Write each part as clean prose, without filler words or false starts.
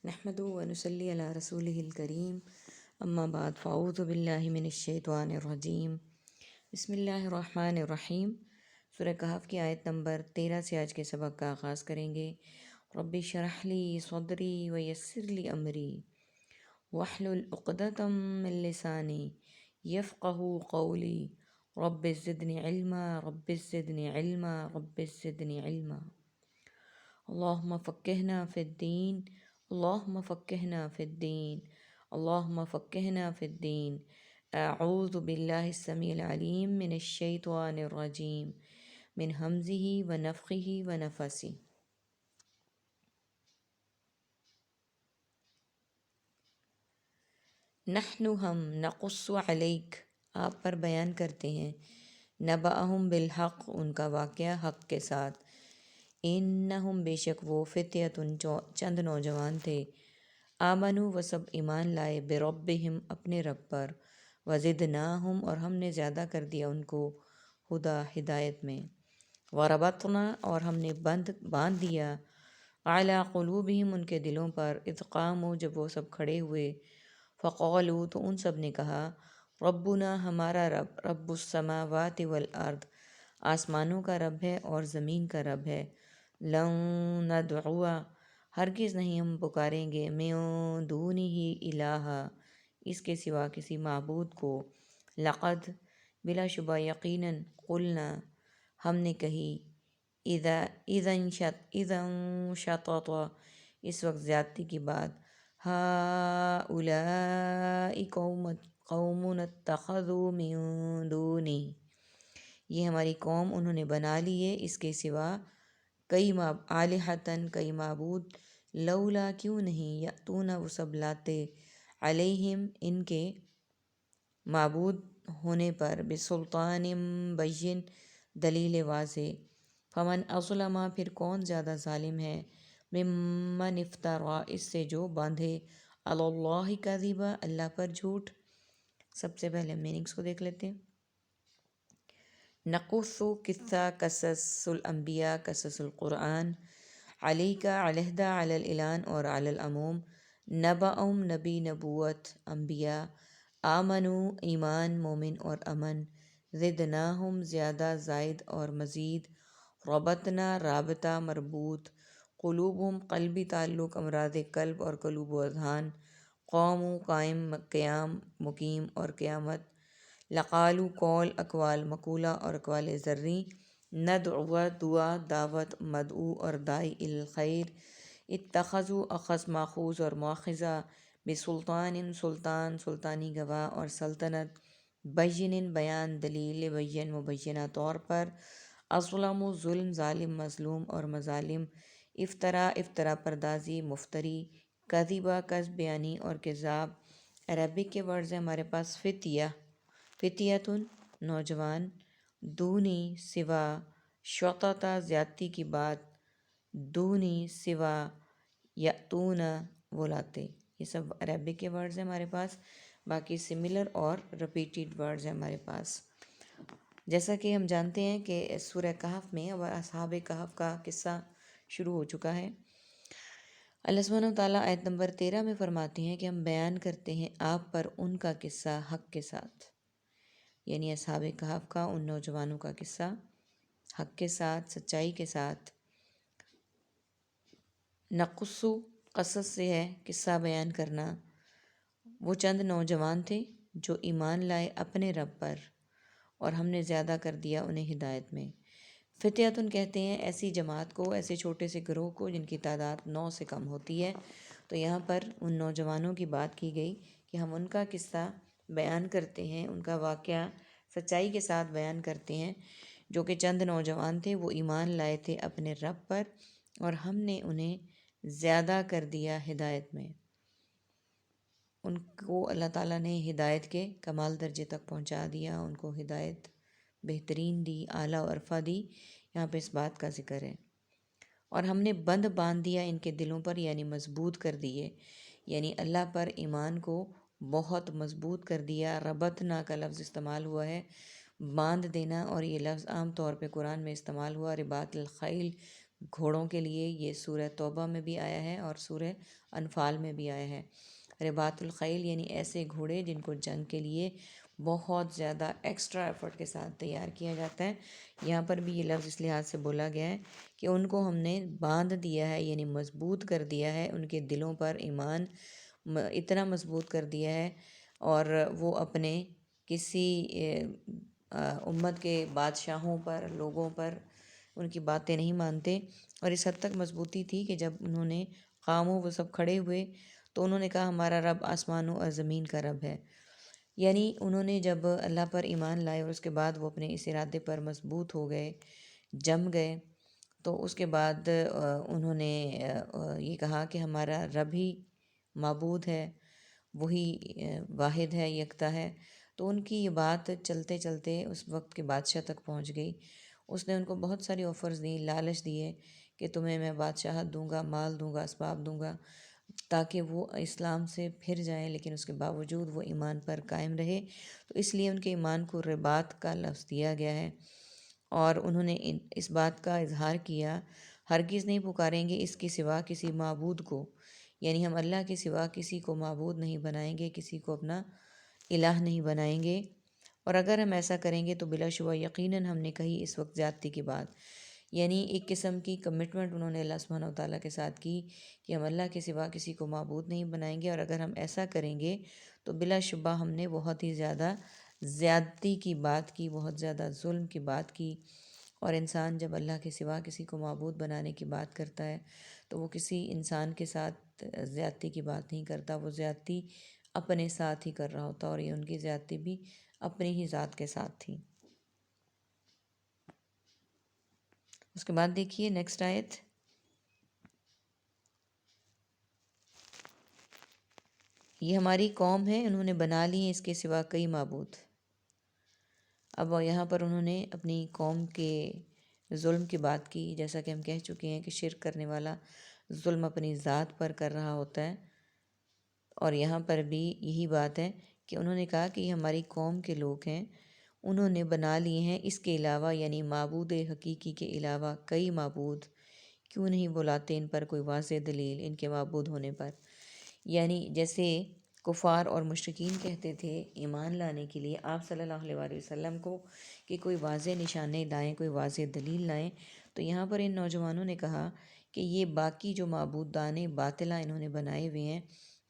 نحمده ونصلي على رسوله الكريم اما بعد فاعوذ باللہ من الشیطان الرجیم بسم اللہ الرحمن الرحیم۔ سورہ کہف کی آیت نمبر 13 سے آج کے سبق کا آغاز کریں گے۔ رب اشرح لی صدری ویسر لی امری واحلل عقدۃ من لسانی یفقہوا قولی رب زدنی علما رب زدنی علما رب زدنی علما۔ اللہم فقہنا فی الدین اللہم فقہنا فی الدین اللہم فقہنا فی الدین۔ اعوذ باللہ السمیع العلیم من الشیطان الرجیم من ہمزہ ونفخہ ونفثہ۔ نحن ہم نقص علیک آپ پر بیان کرتے ہیں، نبأہم بالحق ان کا واقعہ حق کے ساتھ، انہم بے شک وہ فتیۃ چند نوجوان تھے، آمنوا وہ سب ایمان لائے، بربہم اپنے رب پر، وزدناہم اور ہم نے زیادہ کر دیا ان کو، ہدا ہدایت میں، وربطنا اور ہم نے باندھ دیا، علی قلوبہم ان کے دلوں پر، اذ قاموا جب وہ سب کھڑے ہوئے، فقالوا تو ان سب نے کہا، ربنا ہمارا رب، رب السماوات والارض آسمانوں کا رب ہے اور زمین کا رب ہے، لن ندعو ہرگز نہیں ہم پکاریں گے، من دونہ الہا اس کے سوا کسی معبود کو، لقد بلا شبہ یقیناً، قلنا ہم نے کہی، اذا شطط اس وقت زیادتی کی بات، ہؤلاء قوم اتخذوا من دونی یہ ہماری قوم انہوں نے بنا لیے اس کے سوا کئی آلہتاً کئی معبود، لولا کیوں نہیں، یأتون وہ سب لاتے، علیہم ان کے معبود ہونے پر، بسلطان بین دلیل واضح، فمن اظلم پھر کون زیادہ ظالم ہے، ممن افترا اس سے جو باندھے، علی اللہ کذبا اللہ پر جھوٹ۔ سب سے پہلے میننگس کو دیکھ لیتے ہیں۔ نقص قصہ، قصص الانبیاء قصص القرآن، علیکہ علیحدہ، علی الاعلان اور علی العموم، نبأہم نبی نبوت انبیاء، آمنو ایمان مومن اور امن، زدناہم زیادہ زائد اور مزید، ربطنا رابطہ مربوط، قلوبہم قلبی تعلق امراض قلب اور قلوب و اذہان، قوم قائم قیام مقیم اور قیامت، لقالو قول اقوال مقولہ اور اقوال ذریں، ندعو دعا دعوت، مدعو اور دائی الخیر، اتخذوا اخذ ماخوذ اور مواخذہ، بسلطان سلطان سلطانی گواہ اور سلطنت، بین بیان دلیل بین مبینہ طور پر، اظلم ظلم ظالم مظلوم اور مظالم، افطرا افطرا پردازی مفتری، کذبہ کذب بیانی اور کذاب۔ عربک کے ورڈز ہیں ہمارے پاس فتیہ فتیتن نوجوان، دونی سوا، شططا زیادتی کی بات، دونی سوا، یأتون وہ لاتے، یہ سب عربک کے ورڈز ہیں ہمارے پاس، باقی سملر اور ریپیٹیڈ ورڈز ہیں ہمارے پاس۔ جیسا کہ ہم جانتے ہیں کہ سورہ کہف میں اصحاب کہف کا قصہ شروع ہو چکا ہے۔ اللہ سبحانہ وتعالیٰ آیت نمبر 13 میں فرماتے ہیں کہ ہم بیان کرتے ہیں آپ پر ان کا قصہ حق کے ساتھ، یعنی اصحاب کہف کا ان نوجوانوں کا قصہ حق کے ساتھ، سچائی کے ساتھ۔ نقص قصص سے ہے قصہ بیان کرنا، وہ چند نوجوان تھے جو ایمان لائے اپنے رب پر اور ہم نے زیادہ کر دیا انہیں ہدایت میں۔ فتیتن کہتے ہیں ایسی جماعت کو، ایسے چھوٹے سے گروہ کو جن کی تعداد 9 سے کم ہوتی ہے، تو یہاں پر ان نوجوانوں کی بات کی گئی کہ ہم ان کا قصہ بیان کرتے ہیں، ان کا واقعہ سچائی کے ساتھ بیان کرتے ہیں، جو کہ چند نوجوان تھے، وہ ایمان لائے تھے اپنے رب پر اور ہم نے انہیں زیادہ کر دیا ہدایت میں۔ ان کو اللہ تعالیٰ نے ہدایت کے کمال درجے تک پہنچا دیا، ان کو ہدایت بہترین دی، اعلیٰ و عرفہ دی، یہاں پہ اس بات کا ذکر ہے۔ اور ہم نے باندھ دیا ان کے دلوں پر، یعنی مضبوط کر دیے، یعنی اللہ پر ایمان کو بہت مضبوط کر دیا۔ ربطنا کا لفظ استعمال ہوا ہے، باندھ دینا، اور یہ لفظ عام طور پہ قرآن میں استعمال ہوا رباط الخیل، گھوڑوں کے لیے یہ سورہ توبہ میں بھی آیا ہے اور سورہ انفال میں بھی آیا ہے۔ رباط الخیل یعنی ایسے گھوڑے جن کو جنگ کے لیے بہت زیادہ ایکسٹرا ایفرٹ کے ساتھ تیار کیا جاتا ہے۔ یہاں پر بھی یہ لفظ اس لحاظ سے بولا گیا ہے کہ ان کو ہم نے باندھ دیا ہے، یعنی مضبوط کر دیا ہے، ان کے دلوں پر ایمان اتنا مضبوط کر دیا ہے، اور وہ اپنے کسی امت کے بادشاہوں پر، لوگوں پر ان کی باتیں نہیں مانتے۔ اور اس حد تک مضبوطی تھی کہ جب انہوں نے قاموں وہ سب کھڑے ہوئے تو انہوں نے کہا ہمارا رب آسمانوں اور زمین کا رب ہے۔ یعنی انہوں نے جب اللہ پر ایمان لائے اور اس کے بعد وہ اپنے اس ارادے پر مضبوط ہو گئے، جم گئے، تو اس کے بعد انہوں نے یہ کہا کہ ہمارا رب ہی معبود ہے، وہی واحد ہے، یکتا ہے۔ تو ان کی یہ بات چلتے چلتے اس وقت کے بادشاہ تک پہنچ گئی۔ اس نے ان کو بہت ساری آفرز دیں، لالچ دیے کہ تمہیں میں بادشاہت دوں گا، مال دوں گا، اسباب دوں گا، تاکہ وہ اسلام سے پھر جائیں، لیکن اس کے باوجود وہ ایمان پر قائم رہے۔ تو اس لیے ان کے ایمان کو رباط کا لفظ دیا گیا ہے، اور انہوں نے اس بات کا اظہار کیا ہرگز نہیں پکاریں گے اس کے سوا کسی معبود کو، یعنی ہم اللہ کے سوا کسی کو معبود نہیں بنائیں گے، کسی کو اپنا الہ نہیں بنائیں گے، اور اگر ہم ایسا کریں گے تو بلا شبہ یقیناً ہم نے کہی اس وقت زیادتی کی بات۔ یعنی ایک قسم کی کمٹمنٹ انہوں نے اللہ سبحانہ و تعالیٰ کے ساتھ کی کہ ہم اللہ کے سوا کسی کو معبود نہیں بنائیں گے، اور اگر ہم ایسا کریں گے تو بلا شبہ ہم نے بہت ہی زیادہ زیادتی کی بات کی، بہت زیادہ ظلم کی بات کی۔ اور انسان جب اللہ کے سوا کسی کو معبود بنانے کی بات کرتا ہے تو وہ کسی انسان کے ساتھ زیادتی کی بات نہیں کرتا، وہ زیادتی اپنے ساتھ ہی کر رہا ہوتا، اور یہ ان کی زیادتی بھی اپنی ہی ذات کے ساتھ تھی۔ اس کے بعد دیکھیے نیکسٹ آیت، یہ ہماری قوم ہے، انہوں نے بنا لی ہیں اس کے سوا کئی معبود۔ اب یہاں پر انہوں نے اپنی قوم کے ظلم کی بات کی، جیسا کہ ہم کہہ چکے ہیں کہ شرک کرنے والا ظلم اپنی ذات پر کر رہا ہوتا ہے، اور یہاں پر بھی یہی بات ہے کہ انہوں نے کہا کہ یہ ہماری قوم کے لوگ ہیں، انہوں نے بنا لیے ہیں اس کے علاوہ، یعنی معبود حقیقی کے علاوہ کئی معبود، کیوں نہیں بلاتے ان پر کوئی واضح دلیل ان کے معبود ہونے پر۔ یعنی جیسے کفار اور مشرکین کہتے تھے ایمان لانے کے لیے آپ صلی اللہ علیہ وآلہ وسلم کو کہ کوئی واضح نشانے لائیں، کوئی واضح دلیل لائیں، تو یہاں پر ان نوجوانوں نے کہا کہ یہ باقی جو معبودان باطلہ انہوں نے بنائے ہوئے ہیں،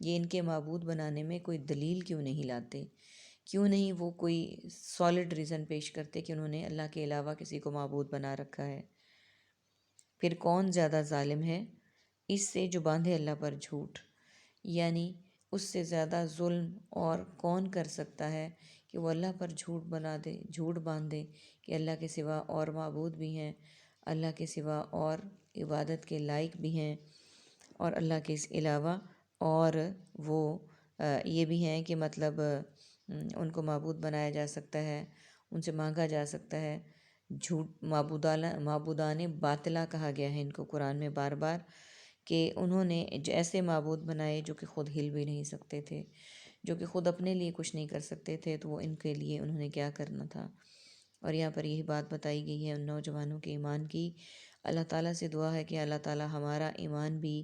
یہ ان کے معبود بنانے میں کوئی دلیل کیوں نہیں لاتے، کیوں نہیں وہ کوئی سالڈ ریزن پیش کرتے کہ انہوں نے اللہ کے علاوہ کسی کو معبود بنا رکھا ہے۔ پھر کون زیادہ ظالم ہے اس سے جو باندھے اللہ پر جھوٹ، یعنی اس سے زیادہ ظلم اور کون کر سکتا ہے کہ وہ اللہ پر جھوٹ بنا دے، جھوٹ باندھ دے کہ اللہ کے سوا اور معبود بھی ہیں، اللہ کے سوا اور عبادت کے لائق بھی ہیں، اور اللہ کے علاوہ اور وہ یہ بھی ہیں کہ مطلب ان کو معبود بنایا جا سکتا ہے، ان سے مانگا جا سکتا ہے۔ جھوٹ معبودان باطلہ کہا گیا ہے ان کو قرآن میں بار بار، کہ انہوں نے ایسے معبود بنائے جو کہ خود ہل بھی نہیں سکتے تھے، جو کہ خود اپنے لیے کچھ نہیں کر سکتے تھے، تو وہ ان کے لیے انہوں نے کیا کرنا تھا۔ اور یہاں پر یہی بات بتائی گئی ہے ان نوجوانوں کے ایمان کی۔ اللہ تعالیٰ سے دعا ہے کہ اللہ تعالیٰ ہمارا ایمان بھی،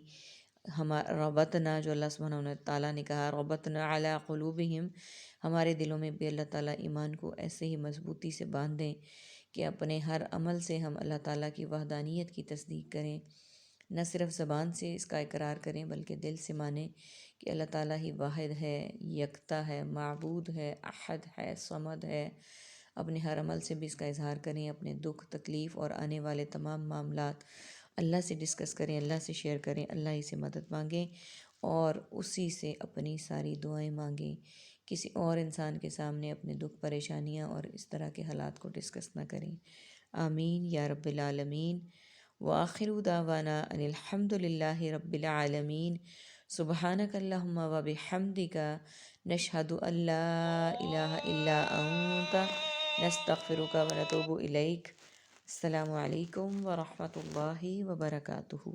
ربطنا جو اللہ سبحانہ تعالیٰ نے کہا ربطنا علی قلوبہم، ہمارے دلوں میں بھی اللہ تعالیٰ ایمان کو ایسے ہی مضبوطی سے باندھ دیں کہ اپنے ہر عمل سے ہم اللہ تعالیٰ کی وحدانیت کی تصدیق کریں، نہ صرف زبان سے اس کا اقرار کریں بلکہ دل سے مانیں کہ اللہ تعالیٰ ہی واحد ہے، یکتا ہے، معبود ہے، احد ہے، صمد ہے۔ اپنے ہر عمل سے بھی اس کا اظہار کریں، اپنے دکھ تکلیف اور آنے والے تمام معاملات اللہ سے ڈسکس کریں، اللہ سے شیئر کریں، اللہ ہی سے مدد مانگیں اور اسی سے اپنی ساری دعائیں مانگیں، کسی اور انسان کے سامنے اپنے دکھ پریشانیاں اور اس طرح کے حالات کو ڈسکس نہ کریں۔ آمین یا رب العالمین۔ وآخر دعوانا ان الحمد للہ رب العالمین۔ سبحانک اللہم وبحمدک، نشہد ان لا الہ الا انت، نستغفرک ونتوب الیک۔ السلام علیکم ورحمۃ اللہ وبرکاتہ۔